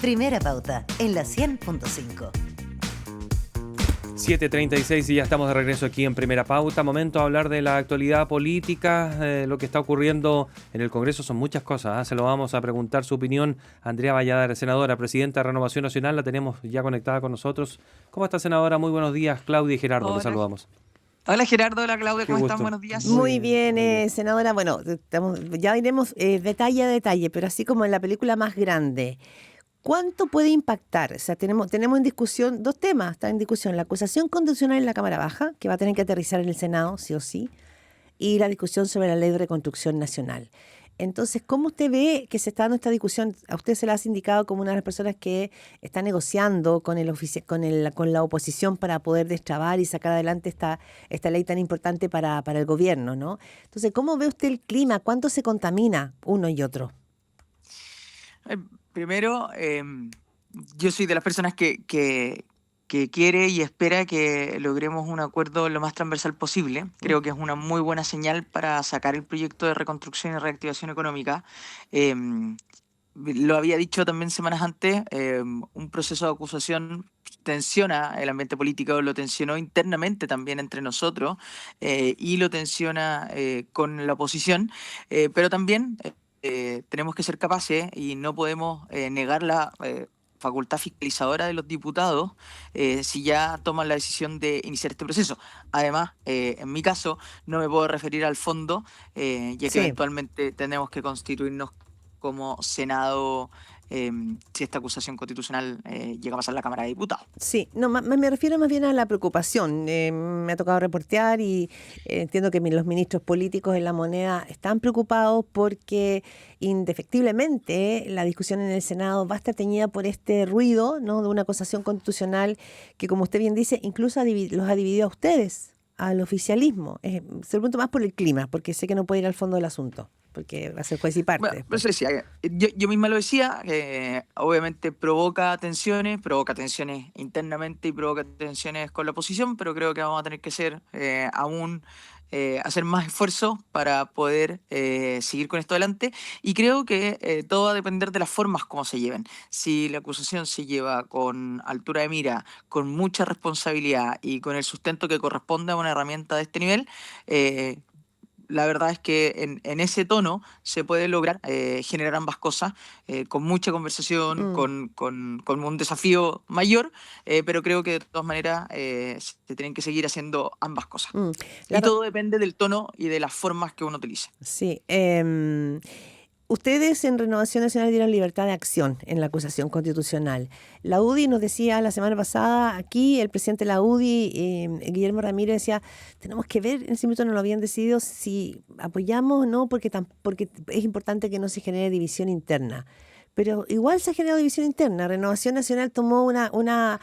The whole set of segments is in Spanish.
Primera Pauta, en la 100.5. 7:36 y ya estamos de regreso aquí en Primera Pauta. Momento de hablar de la actualidad política, lo que está ocurriendo en el Congreso son muchas cosas. Se lo vamos a preguntar su opinión a Andrea Valladares, senadora, presidenta de Renovación Nacional. La tenemos ya conectada con nosotros. ¿Cómo está, senadora? Muy buenos días. Claudia y Gerardo, Hola. le saludamos. Hola Gerardo, hola Claudia, Qué ¿cómo gusto. están? Buenos días. Muy bien, senadora. Bueno, ya iremos detalle a detalle, pero así como en la película más grande. ¿Cuánto puede impactar? O sea, tenemos en discusión dos temas. Está en discusión la acusación constitucional en la Cámara Baja, que va a tener que aterrizar en el Senado, sí o sí, y la discusión sobre la Ley de Reconstrucción Nacional. Entonces, ¿cómo usted ve que se está dando esta discusión? A usted se la ha indicado como una de las personas que está negociando con con la oposición para poder destrabar y sacar adelante esta ley tan importante para el gobierno, ¿no? Entonces, ¿cómo ve usted el clima? ¿Cuánto se contamina uno y otro? Primero, yo soy de las personas que quiere y espera que logremos un acuerdo lo más transversal posible. Creo que es una muy buena señal para sacar el proyecto de reconstrucción y reactivación económica. Lo había dicho también semanas antes, un proceso de acusación tensiona el ambiente político, lo tensionó internamente también entre nosotros y lo tensiona con la oposición, pero también tenemos que ser capaces y no podemos negar la facultad fiscalizadora de los diputados si ya toman la decisión de iniciar este proceso. Además, en mi caso, no me puedo referir al fondo, ya que Sí. eventualmente tenemos que constituirnos como Senado si esta acusación constitucional llega a pasar a la Cámara de Diputados. Sí, no, me refiero más bien a la preocupación. Me ha tocado reportear y entiendo que los ministros políticos en La Moneda están preocupados porque indefectiblemente la discusión en el Senado va a estar teñida por este ruido, ¿no?, de una acusación constitucional que, como usted bien dice, incluso los ha dividido a ustedes, al oficialismo. Se lo pregunto más por el clima, porque sé que no puede ir al fondo del asunto, porque va a ser juez y parte. Bueno, eso decía, yo misma lo decía, obviamente provoca tensiones internamente y provoca tensiones con la oposición, pero creo que vamos a tener que hacer más esfuerzos para poder seguir con esto adelante, y creo que todo va a depender de las formas como se lleven. Si la acusación se lleva con altura de mira, con mucha responsabilidad y con el sustento que corresponde a una herramienta de este nivel, la verdad es que en ese tono se puede lograr generar ambas cosas, con mucha conversación, con un desafío mayor, pero creo que de todas maneras se tienen que seguir haciendo ambas cosas. Y todo depende del tono y de las formas que uno utilice. Sí. Ustedes en Renovación Nacional dieron libertad de acción en la acusación constitucional. La UDI nos decía la semana pasada, aquí el presidente de la UDI, Guillermo Ramírez, decía, tenemos que ver, en ese momento no lo habían decidido, si apoyamos o no, porque es importante que no se genere división interna. Pero igual se ha generado división interna. Renovación Nacional tomó una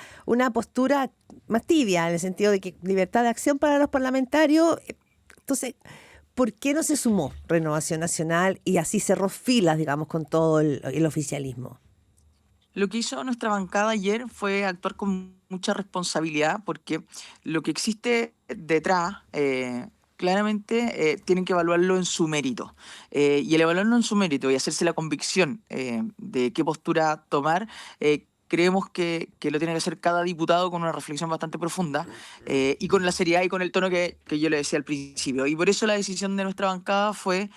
postura más tibia, en el sentido de que libertad de acción para los parlamentarios. Entonces, ¿por qué no se sumó Renovación Nacional y así cerró filas, digamos, con todo el oficialismo? Lo que hizo nuestra bancada ayer fue actuar con mucha responsabilidad, porque lo que existe detrás, claramente tienen que evaluarlo en su mérito. Y el evaluarlo en su mérito y hacerse la convicción de qué postura tomar, creemos que lo tiene que hacer cada diputado con una reflexión bastante profunda y con la seriedad y con el tono que yo le decía al principio. Y por eso la decisión de nuestra bancada fue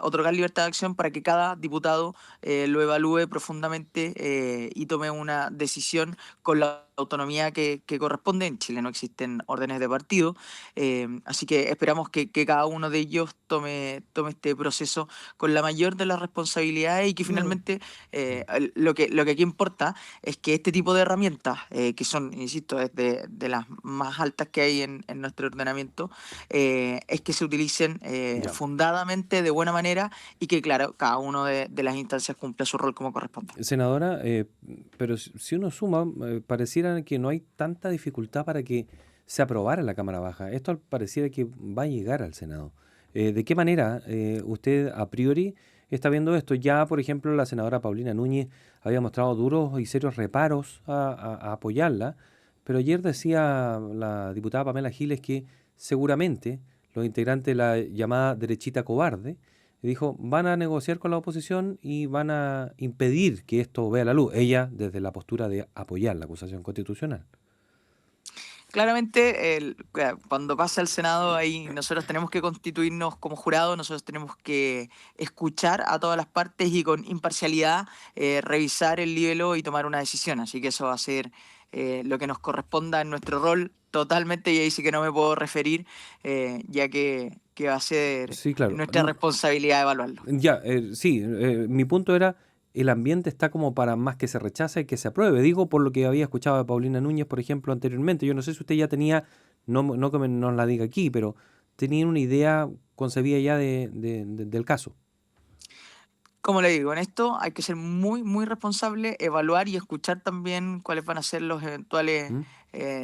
otorgar libertad de acción para que cada diputado lo evalúe profundamente y tome una decisión con la autonomía que corresponde. En Chile no existen órdenes de partido, así que esperamos que cada uno de ellos tome este proceso con la mayor de las responsabilidades y que finalmente lo que aquí importa es que este tipo de herramientas, que son, insisto, de las más altas que hay en nuestro ordenamiento, es que se utilicen fundadamente, de buena manera, y que, claro, cada uno de las instancias cumpla su rol como corresponde. Senadora, pero si uno suma, pareciera que no hay tanta dificultad para que se aprobara en la Cámara Baja. Esto pareciera que va a llegar al Senado. ¿De qué manera usted a priori está viendo esto? Ya, por ejemplo, la senadora Paulina Núñez había mostrado duros y serios reparos a apoyarla, pero ayer decía la diputada Pamela Giles que seguramente los integrantes de la llamada derechita cobarde y dijo, van a negociar con la oposición y van a impedir que esto vea la luz. Ella desde la postura de apoyar la acusación constitucional. Claramente, cuando pasa el Senado, ahí nosotros tenemos que constituirnos como jurado, nosotros tenemos que escuchar a todas las partes y con imparcialidad revisar el libelo y tomar una decisión. Así que eso va a ser lo que nos corresponda en nuestro rol totalmente, y ahí sí que no me puedo referir, ya que va a ser Sí, claro. nuestra responsabilidad evaluarlo. Ya, sí, mi punto era, el ambiente está como para más que se rechace que se apruebe. Digo por lo que había escuchado de Paulina Núñez, por ejemplo, anteriormente. Yo no sé si usted ya tenía, no que nos la diga aquí, pero tenía una idea concebida ya del caso. Como le digo, en esto hay que ser muy, muy responsable, evaluar y escuchar también cuáles van a ser los eventuales ¿Mm?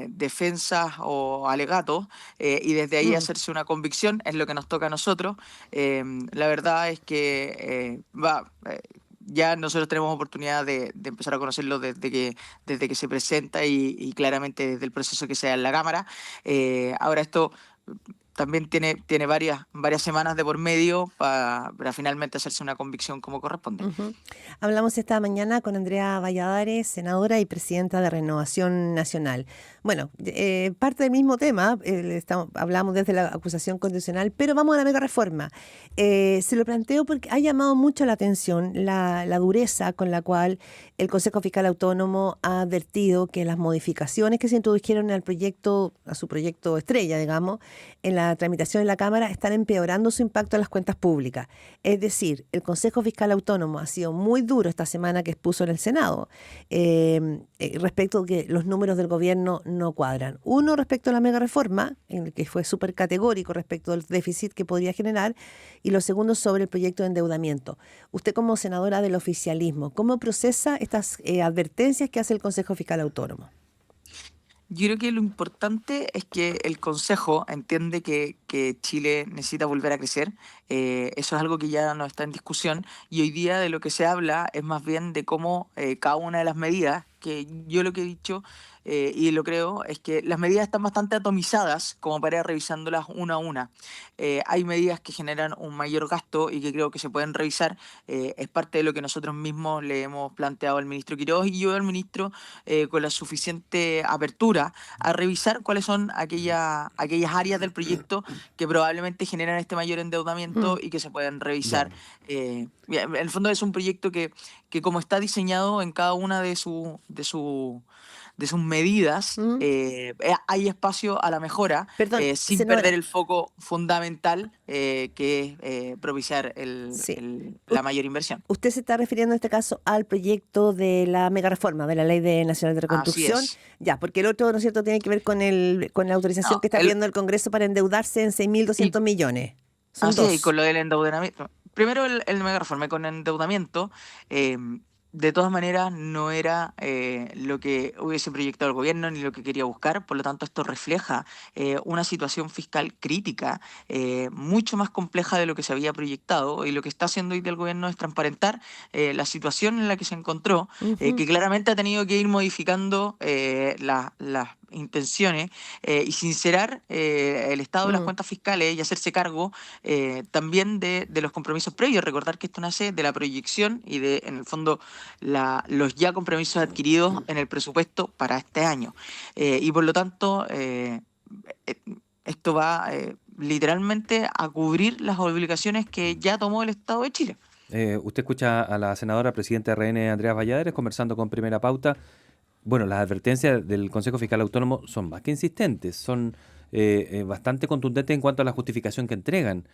defensas o alegatos, y desde ahí hacerse una convicción. Es lo que nos toca a nosotros. La verdad es que ya nosotros tenemos oportunidad de empezar a conocerlo desde que se presenta y claramente desde el proceso que se da en la Cámara. Ahora esto también tiene varias semanas de por medio para finalmente hacerse una convicción como corresponde. Hablamos esta mañana con Andrea Valladares, senadora y presidenta de Renovación Nacional. Bueno, parte del mismo tema, hablamos desde la acusación constitucional, pero vamos a la mega reforma. Se lo planteo porque ha llamado mucho la atención la dureza con la cual el Consejo Fiscal Autónomo ha advertido que las modificaciones que se introdujeron al proyecto, a su proyecto estrella, digamos, en la tramitación en la Cámara, están empeorando su impacto en las cuentas públicas. Es decir, el Consejo Fiscal Autónomo ha sido muy duro esta semana que expuso en el Senado respecto de que los números del gobierno no cuadran. Uno, respecto a la mega reforma, en el que fue súper categórico respecto al déficit que podría generar, y lo segundo, sobre el proyecto de endeudamiento. Usted, como senadora del oficialismo, ¿cómo procesa estas advertencias que hace el Consejo Fiscal Autónomo? Yo creo que lo importante es que el Consejo entiende que Chile necesita volver a crecer. Eso es algo que ya no está en discusión, y hoy día de lo que se habla es más bien de cómo cada una de las medidas, que yo lo que he dicho y lo creo, es que las medidas están bastante atomizadas como para ir revisándolas una a una. Hay medidas que generan un mayor gasto y que creo que se pueden revisar. Es parte de lo que nosotros mismos le hemos planteado al ministro Quiroz y yo al ministro, con la suficiente apertura a revisar cuáles son aquellas áreas del proyecto que probablemente generan este mayor endeudamiento y que se pueden revisar. En el fondo es un proyecto que como está diseñado en cada una de sus medidas, hay espacio a la mejora, Perdón, sin senadora. perder el foco fundamental, que es propiciar Sí. la mayor inversión. Usted se está refiriendo en este caso al proyecto de la mega reforma de la Ley Nacional de Así Reconstrucción. es. Ya, porque el otro, ¿no es cierto?, tiene que ver con la autorización No, que está pidiendo el Congreso para endeudarse en 6.200 millones. Son Así es, y dos. con lo del endeudamiento. Primero el mega reforma con endeudamiento. De todas maneras, no era lo que hubiese proyectado el gobierno ni lo que quería buscar. Por lo tanto, esto refleja una situación fiscal crítica, mucho más compleja de lo que se había proyectado. Y lo que está haciendo hoy el gobierno es transparentar la situación en la que se encontró, que claramente ha tenido que ir modificando las intenciones, y sincerar el estado de las cuentas fiscales y hacerse cargo también de los compromisos previos. Recordar que esto nace de la proyección y de, en el fondo, los ya compromisos adquiridos en el presupuesto para este año. Y por lo tanto, esto va literalmente a cubrir las obligaciones que ya tomó el Estado de Chile. Usted escucha a la senadora presidenta de RN, Andrea Valladares, conversando con Primera Pauta. Bueno, las advertencias del Consejo Fiscal Autónomo son más que insistentes, son bastante contundentes en cuanto a la justificación que entregan.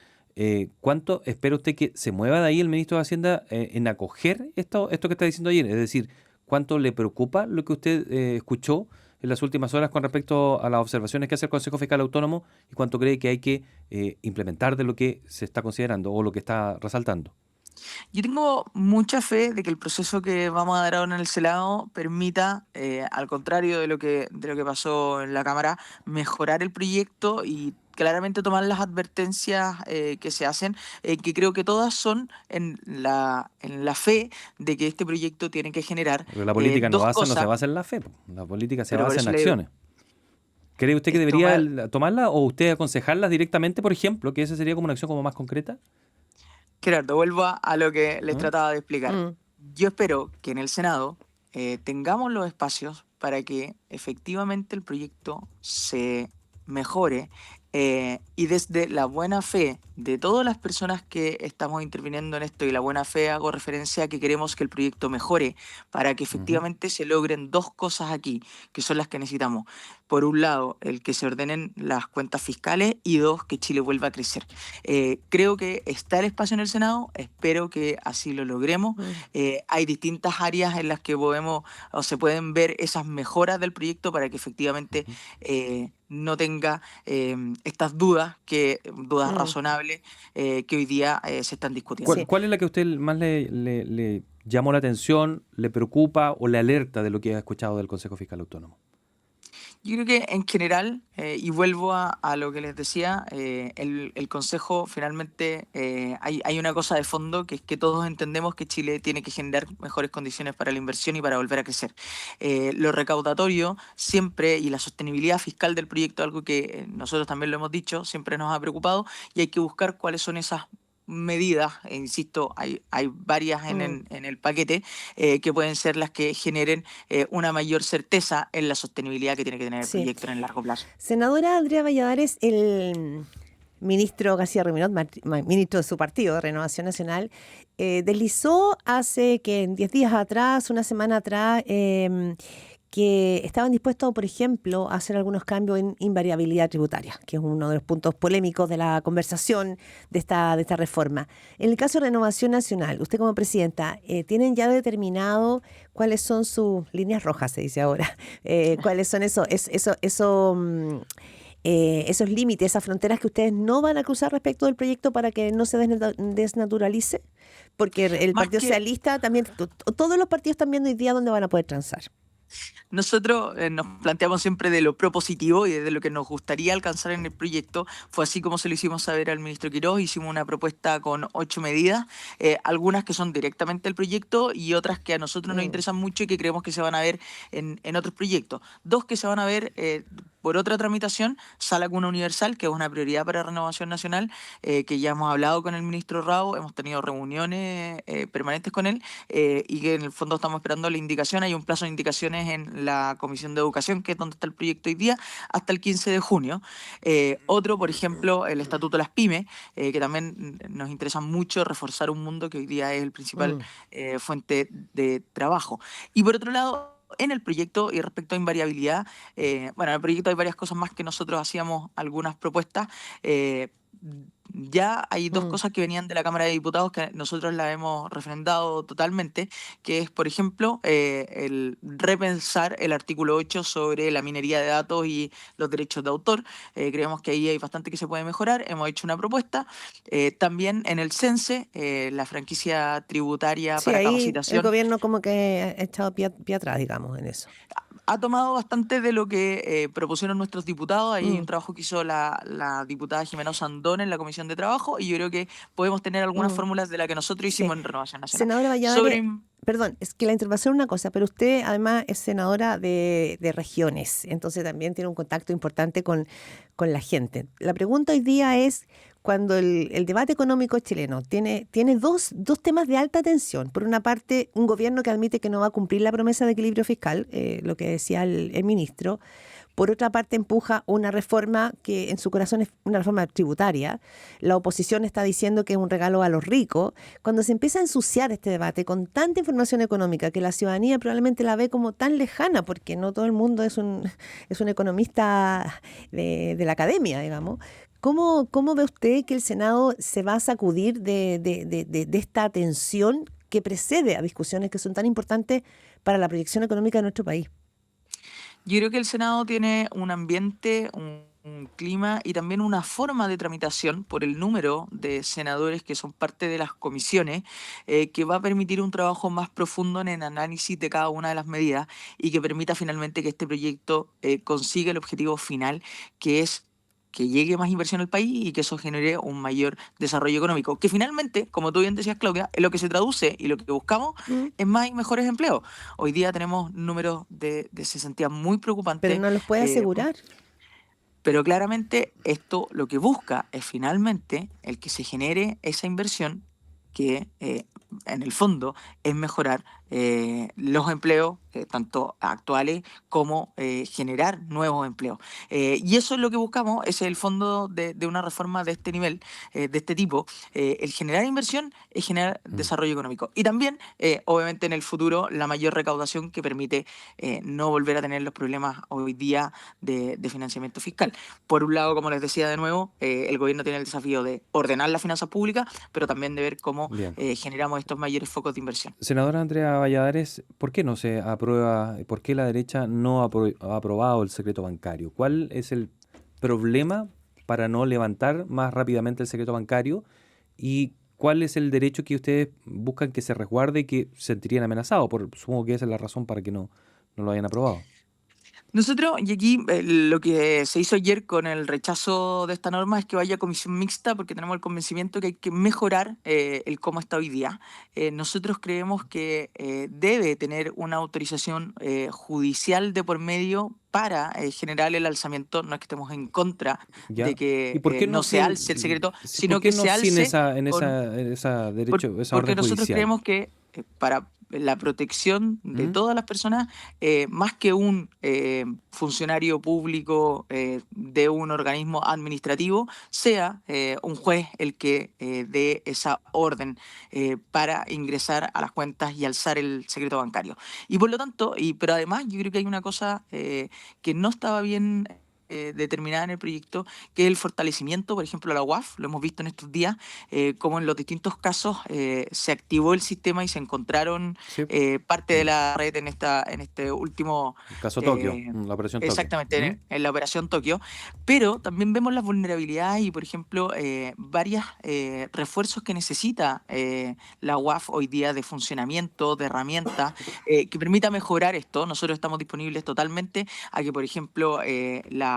¿Cuánto espera usted que se mueva de ahí el ministro de Hacienda en acoger esto que está diciendo ayer? Es decir, ¿cuánto le preocupa lo que usted escuchó en las últimas horas con respecto a las observaciones que hace el Consejo Fiscal Autónomo, y cuánto cree que hay que implementar de lo que se está considerando o lo que está resaltando? Yo tengo mucha fe de que el proceso que vamos a dar ahora en el Senado permita, al contrario de lo que pasó en la Cámara, mejorar el proyecto y claramente tomar las advertencias que se hacen, que creo que todas son en la fe de que este proyecto tiene que generar Porque la política no se basa en la fe, la política se basa en acciones. ¿Cree usted que debería tomarla o usted aconsejarlas directamente, por ejemplo, que esa sería como una acción como más concreta? Gerardo, vuelvo a lo que les ¿Mm? trataba de explicar. Mm. Yo espero que en el Senado tengamos los espacios para que efectivamente el proyecto se mejore y desde la buena fe de todas las personas que estamos interviniendo en esto y la buena fe hago referencia a que queremos que el proyecto mejore para que Ujú. efectivamente se logren dos cosas aquí, que son las que necesitamos. Por un lado, el que se ordenen las cuentas fiscales y dos, que Chile vuelva a crecer. Creo que está el espacio en el Senado, espero que así lo logremos. Mm. Hay distintas áreas en las que podemos o se pueden ver esas mejoras del proyecto para que efectivamente Ujú. no tenga estas dudas, dudas Mm. razonables que hoy día se están discutiendo. ¿Cuál, Sí. cuál es la que a usted más le llamó la atención, le preocupa o le alerta de lo que ha escuchado del Consejo Fiscal Autónomo? Yo creo que en general, y vuelvo a lo que les decía, el Consejo finalmente hay una cosa de fondo que es que todos entendemos que Chile tiene que generar mejores condiciones para la inversión y para volver a crecer. Lo recaudatorio siempre y la sostenibilidad fiscal del proyecto, algo que nosotros también lo hemos dicho, siempre nos ha preocupado y hay que buscar cuáles son esas medidas, e insisto, hay varias Mm. en el paquete que pueden ser las que generen una mayor certeza en la sostenibilidad que tiene que tener el Sí. proyecto en el largo plazo. Senadora Andrea Valladares, el ministro García Ruminot, ministro de su partido, de Renovación Nacional, deslizó hace que 10 días atrás, una semana atrás, que estaban dispuestos, por ejemplo, a hacer algunos cambios en invariabilidad tributaria, que es uno de los puntos polémicos de la conversación de esta reforma. En el caso de Renovación Nacional, usted como presidenta, ¿tienen ya determinado cuáles son sus líneas rojas, se dice ahora? ¿Cuáles son esos límites, esas fronteras que ustedes no van a cruzar respecto del proyecto para que no se desnaturalice? Porque el Más Partido que Socialista también, todos los partidos están viendo hoy día dónde van a poder transar. nosotros nos planteamos siempre de lo propositivo y de lo que nos gustaría alcanzar en el proyecto. Fue así como se lo hicimos saber al ministro Quirós. Hicimos una propuesta con 8 medidas, algunas que son directamente del proyecto y otras que a nosotros nos Mm. interesan mucho y que creemos que se van a ver en otros proyectos. Dos que se van a ver por otra tramitación, Sala Cuna Universal, que es una prioridad para Renovación Nacional, que ya hemos hablado con el ministro Rao, hemos tenido reuniones permanentes con él y que en el fondo estamos esperando la indicación. Hay un plazo de indicaciones en la Comisión de Educación, que es donde está el proyecto hoy día, hasta el 15 de junio. Otro, por ejemplo, el Estatuto de las Pymes, que también nos interesa mucho reforzar un mundo que hoy día es el principal Mm. fuente de trabajo. Y por otro lado, en el proyecto y respecto a invariabilidad, bueno, en el proyecto hay varias cosas más que nosotros hacíamos algunas propuestas. Ya hay dos Mm. cosas que venían de la Cámara de Diputados que nosotros las hemos refrendado totalmente, que es, por ejemplo, el repensar el artículo 8 sobre la minería de datos y los derechos de autor. Creemos que ahí hay bastante que se puede mejorar. Hemos hecho una propuesta. También en el CENSE, la franquicia tributaria Sí, para ahí el capacitación, gobierno como que ha echado pie atrás, digamos, en eso. ha tomado bastante de lo que propusieron nuestros diputados. Ahí hay un Mm. trabajo que hizo la diputada Jimena Sandón en la Comisión de Trabajo y yo creo que podemos tener algunas Mm. fórmulas de las que nosotros Sí. hicimos en Renovación Nacional. Senadora Valladares, perdón, es que la intervención es una cosa, pero usted además es senadora de regiones, entonces también tiene un contacto importante con la gente. La pregunta hoy día es, cuando el debate económico chileno tiene dos temas de alta tensión. Por una parte, un gobierno que admite que no va a cumplir la promesa de equilibrio fiscal, lo que decía el ministro. Por otra parte, empuja una reforma que en su corazón es una reforma tributaria. La oposición está diciendo que es un regalo a los ricos. Cuando se empieza a ensuciar este debate con tanta información económica que la ciudadanía probablemente la ve como tan lejana, porque no todo el mundo es un economista de la academia, digamos. ¿Cómo ve usted que el Senado se va a sacudir de esta tensión que precede a discusiones que son tan importantes para la proyección económica de nuestro país? Yo creo que el Senado tiene un ambiente, un clima y también una forma de tramitación por el número de senadores que son parte de las comisiones que va a permitir un trabajo más profundo en el análisis de cada una de las medidas y que permita finalmente que este proyecto consiga el objetivo final, que es que llegue más inversión al país y que eso genere un mayor desarrollo económico, que finalmente, como tú bien decías, Claudia, es lo que se traduce y lo que buscamos Mm. es más y mejores empleos. Hoy día tenemos números de cesantía muy Pero preocupantes, no los puede asegurar. pero claramente esto lo que busca es finalmente el que se genere esa inversión que en el fondo es mejorar los empleos, tanto actuales como generar nuevos empleos. Y eso es lo que buscamos, ese es el fondo de una reforma de este nivel, de este tipo. El generar inversión es generar desarrollo económico. Y también, obviamente, en el futuro, la mayor recaudación que permite no volver a tener los problemas hoy día de financiamiento fiscal. Por un lado, como les decía de nuevo, el gobierno tiene el desafío de ordenar las finanzas públicas, pero también de ver cómo Bien. generamos estos mayores focos de inversión. Senadora Andrea Valladares, ¿por qué no se aprueba, por qué la derecha no ha aprobado el secreto bancario? ¿Cuál es el problema para no levantar más rápidamente el secreto bancario? ¿Y cuál es el derecho que ustedes buscan que se resguarde y que se sentirían amenazados? Supongo que esa es la razón para que no lo hayan aprobado. Nosotros, y aquí lo que se hizo ayer con el rechazo de esta norma es que vaya a comisión mixta porque tenemos el convencimiento que hay que mejorar el cómo está hoy día. Nosotros creemos que debe tener una autorización judicial de por medio para generar el alzamiento. No es que estemos en contra ¿Ya? de ¿Y que por qué no se alce el secreto, sino por qué que no se sin alce esa derecho, esa porque orden nosotros judicial? creemos que para la protección de ¿Mm? todas las personas, más que un funcionario público de un organismo administrativo, sea un juez el que dé esa orden para ingresar a las cuentas y alzar el secreto bancario. Y por lo tanto, pero además yo creo que hay una cosa que no estaba bien determinada en el proyecto, que es el fortalecimiento, por ejemplo, a la UAF. Lo hemos visto en estos días, como en los distintos casos se activó el sistema y se encontraron Sí. parte de la red en este último... El caso Tokio, eh, la operación Tokio. Exactamente, ¿Mm? en la operación Tokio, pero también vemos las vulnerabilidades y, por ejemplo, varios refuerzos que necesita la UAF hoy día de funcionamiento, de herramientas, que permita mejorar esto. Nosotros estamos disponibles totalmente a que, por ejemplo, la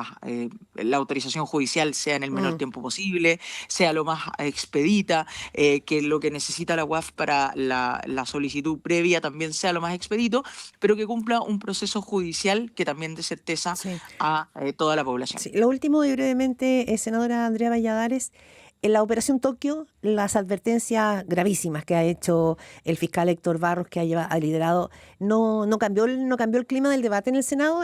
autorización judicial sea en el menor tiempo posible, sea lo más expedita, que lo que necesita la UAF para la solicitud previa también sea lo más expedito, pero que cumpla un proceso judicial que también dé certeza Sí. a toda la población. Sí, lo último y brevemente, senadora Andrea Valladares, en la Operación Tokio, las advertencias gravísimas que ha hecho el fiscal Héctor Barros, que ha liderado, no cambió el clima del debate en el Senado.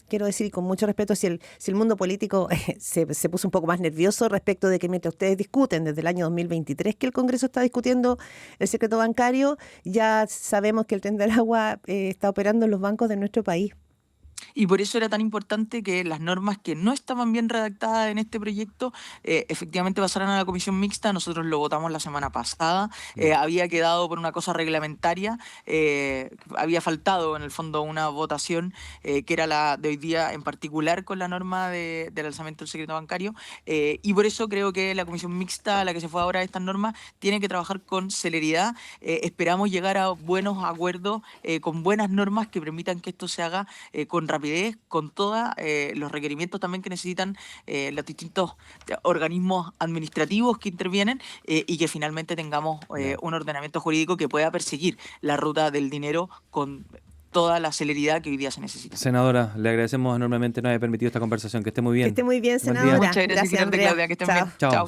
Quiero decir, y con mucho respeto, si el mundo político se puso un poco más nervioso respecto de que mientras ustedes discuten desde el año 2023 que el Congreso está discutiendo el secreto bancario, ya sabemos que el tren del agua está operando en los bancos de nuestro país. Y por eso era tan importante que las normas que no estaban bien redactadas en este proyecto efectivamente pasaran a la comisión mixta. Nosotros lo votamos la semana pasada. Había quedado por una cosa reglamentaria. Había faltado en el fondo una votación que era la de hoy día, en particular con la norma del alzamiento del secreto bancario. Y por eso creo que la comisión mixta a la que se fue ahora estas normas tiene que trabajar con celeridad. Esperamos llegar a buenos acuerdos con buenas normas que permitan que esto se haga con rapidez, con todos los requerimientos también que necesitan los distintos organismos administrativos que intervienen y que finalmente tengamos un ordenamiento jurídico que pueda perseguir la ruta del dinero con toda la celeridad que hoy día se necesita. Senadora, le agradecemos enormemente nos haya permitido esta conversación. Que esté muy bien. Que esté muy bien, Buen día. senadora. Muchas gracias, Gracias, Andrea. Claudia, que estén Chao. bien. Chao. Chao.